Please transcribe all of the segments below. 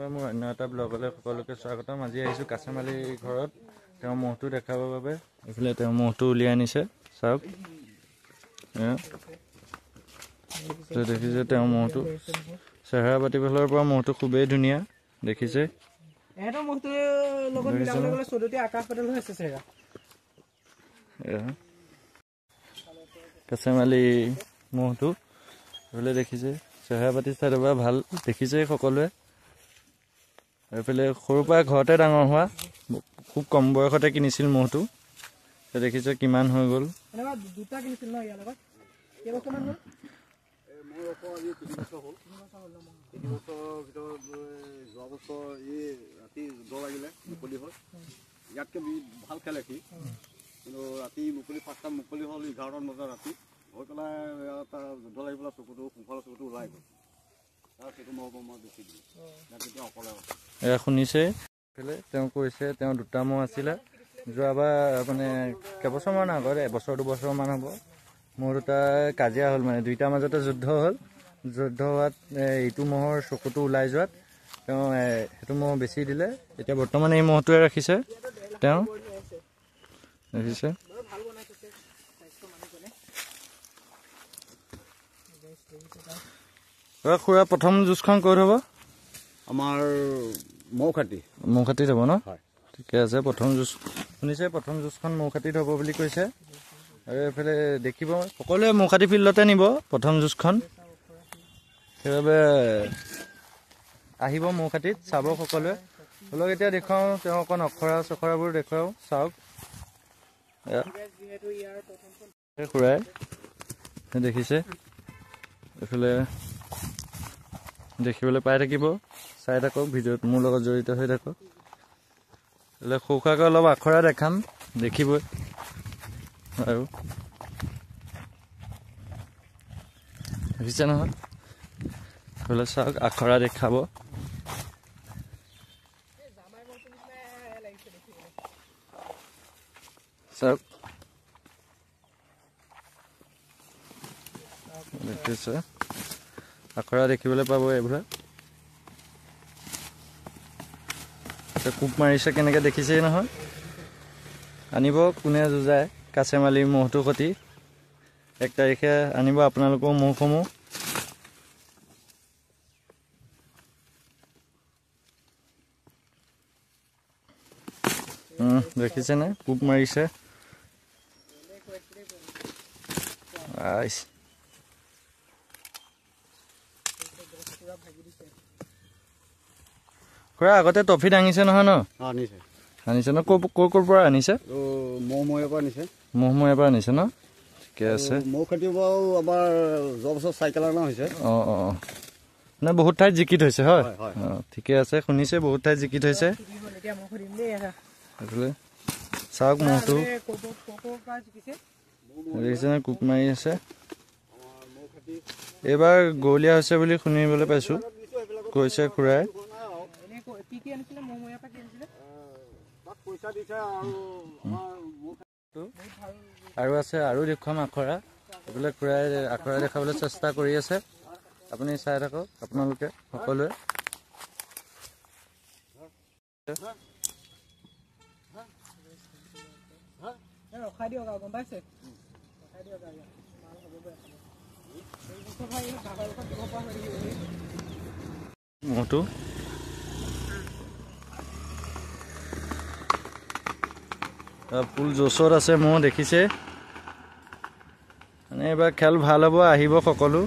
নমস্কাৰ, মোৰ অন্য এটা ব্লগলৈ সকলোকে স্বাগতম। আজি আহিছোঁ কাছেমালিৰ ঘৰত তেওঁ মহটো দেখাবৰ বাবে। এইফালে তেওঁ মহটো উলিয়াই আনিছে, চাওক দেখিছে। তেওঁ মহটো চেহেৰা পাতি ফালৰ পৰা মহটো খুবেই ধুনীয়া, দেখিছে। কাছেমালি মহটো এইফালে দেখিছে, চেহেৰা পাতি চাইডৰ পৰা ভাল দেখিছে সকলোৱে। এইফালে সৰুৰ পৰা ঘৰতে ডাঙৰ হোৱা, খুব কম বয়সতে কিনিছিল মহটো, দেখিছে কিমান হৈ গ'ল। ইয়াতকে ভাল খেলে সি, কিন্তু ৰাতি মুকলি 5টা মুকলি হ'ল 11টামান বজাত ৰাতি হৈ পেলাই তাৰ যুদ্ধ লাগি পেলাই চকুটো সোঁফালৰ চকুটো ওলাই গ'ল। সেইটো মই বেছি দিলোঁ, তেতিয়া অকলে এয়া শুনিছে। তেওঁ কৈছে তেওঁ 2টা মহ আছিলে, যোৱাবাৰ মানে কেইবছৰমান আগত, 1-2 বছৰমান হ'ব, মোৰ 2টা কাজিয়া হ'ল, মানে 2টাৰ মাজতে যুদ্ধ হ'ল। যুদ্ধ হোৱাত এইটো মহৰ চকুটো ওলাই যোৱাত তেওঁ সেইটো মহ বেছি দিলে। এতিয়া বৰ্তমান এই মহটোৱে ৰাখিছে তেওঁ, দেখিছে। খুৰা প্ৰথম যুঁজখন ক'ত হ'ব? আমাৰ মৌখাটিত হ'ব ন? ঠিকে আছে। প্ৰথম যুঁজ শুনিছে, প্ৰথম যুঁজখন মৌখাটিত হ'ব বুলি কৈছে। আৰু এইফালে দেখিব সকলোৱে মৌখাটি ফিল্ডতে নিব প্ৰথম যুঁজখন, সেইবাবে আহিব মৌখাটিত চাব সকলোৱে। হ'লেও এতিয়া দেখুৱাওঁ, তেওঁ অকণ অখৰা চখৰাবোৰ দেখুৱাওঁ, চাওক। খুৰাই দেখিছে, এইফালে দেখিবলৈ পাই থাকিব, চাই থাকক ভিডিঅ'ত, মোৰ লগত জড়িত হৈ থাকক। এইফালে সৌখাকৈ অলপ আখৰা দেখাম, দেখিবই। আৰু দেখিছে নহয়, এইফালে চাওক আখৰা দেখাব। চাওক দেখিছে, আখৰা দেখিবলৈ পাব। এইবোৰে কোপ মাৰিছে কেনেকৈ, দেখিছেই নহয়। আনিব কোনে যুঁজায় কাছেমালি মহটোৰ সৈতে, 1 তাৰিখে আনিব আপোনালোকৰ মহসমূহ। দেখিছেনে, কোপ মাৰিছে। খুৰা আগতে ট্ৰফি দাঙিছে নহয় ন? আনিছে ন? ক'ৰ পৰা আনিছে? মহমৈয়াৰ পৰা আনিছে ন? ঠিকে আছে। মৌখাটি বাৰু আমাৰ যোৱা বছৰ চাইকেল অনা হৈছে। মানে বহুত ঠাইত জিকি থৈছে, হয়? ঠিকে আছে, শুনিছে, বহুত ঠাইত জিকি থৈছে। চাওক মহটো দেখিছেনে, কোপ মাৰি আছে। এইবাৰ গৌলীয়া হৈছে বুলি শুনিবলৈ পাইছোঁ, কৈছে খুৰাই। আৰু আছে, আৰু দেখুৱাম আখৰা। এইবিলাক খুৰাই আখৰা দেখাবলৈ চেষ্টা কৰি আছে, আপুনি চাই থাকক আপোনালোকে সকলোৱে। মহটো ফুল জোচত আছে, মহ দেখিছে। মানে এইবাৰ খেল ভাল হ'ব, আহিব সকলো।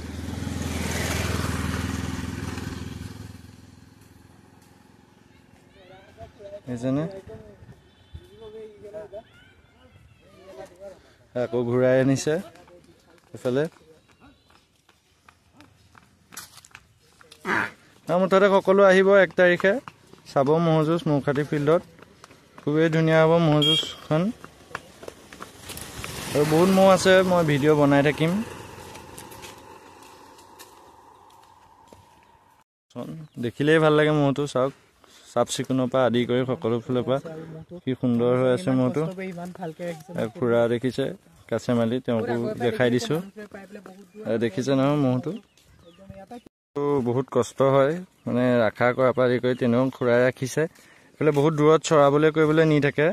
বুজিছেনে? আকৌ ঘূৰাই আনিছে এইফালে। মুঠতে সকলো আহিব 1 তাৰিখে চাব ম'হ যুঁজ মৌখাটি ফিল্ডত। খুবেই ধুনীয়া হ'ব ম'হ যুঁজখন, আৰু বহুত ম'হ আছে, মই ভিডিঅ' বনাই থাকিম। দেখিলেই ভাল লাগে ম'হটো, চাওক চাফ চিকুণৰ পৰা আদি কৰি সকলো ফালৰ পৰা কি সুন্দৰ হৈ আছে ম'হটো। খুৰা দেখিছে কাছেমালি, তেওঁকো দেখাই দিছোঁ, দেখিছে নহয় ম'হটো। বহুত কষ্ট হয় মানে ৰাখা কৰা পাৰি কৰি তেনেও খুৰাই ৰাখিছে এইফালে বহুত দূৰত চৰাবলৈ কৰিবলৈ নি থাকে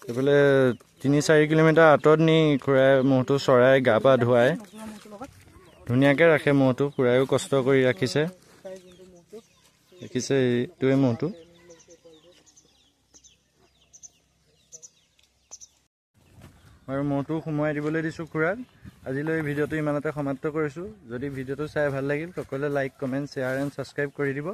এইফালে 3-4 কিলোমিটাৰ আঁতৰত নি খুৰাই মহটো চৰাই গা পা ধুৱাই ধুনীয়াকৈ ৰাখে মহটো খুৰাইও কষ্ট কৰি ৰাখিছে এইটোৱে মহটো আৰু মহটো সোমোৱাই দিবলৈ দিছোঁ খুৰাক আজিলৈ ভিডিঅ'টো ইমানতে সমাপ্ত কৰিছোঁ যদি ভিডিঅ'টো চাই ভাল লাগিল সকলোৱে like comment share and subscribe কৰি দিব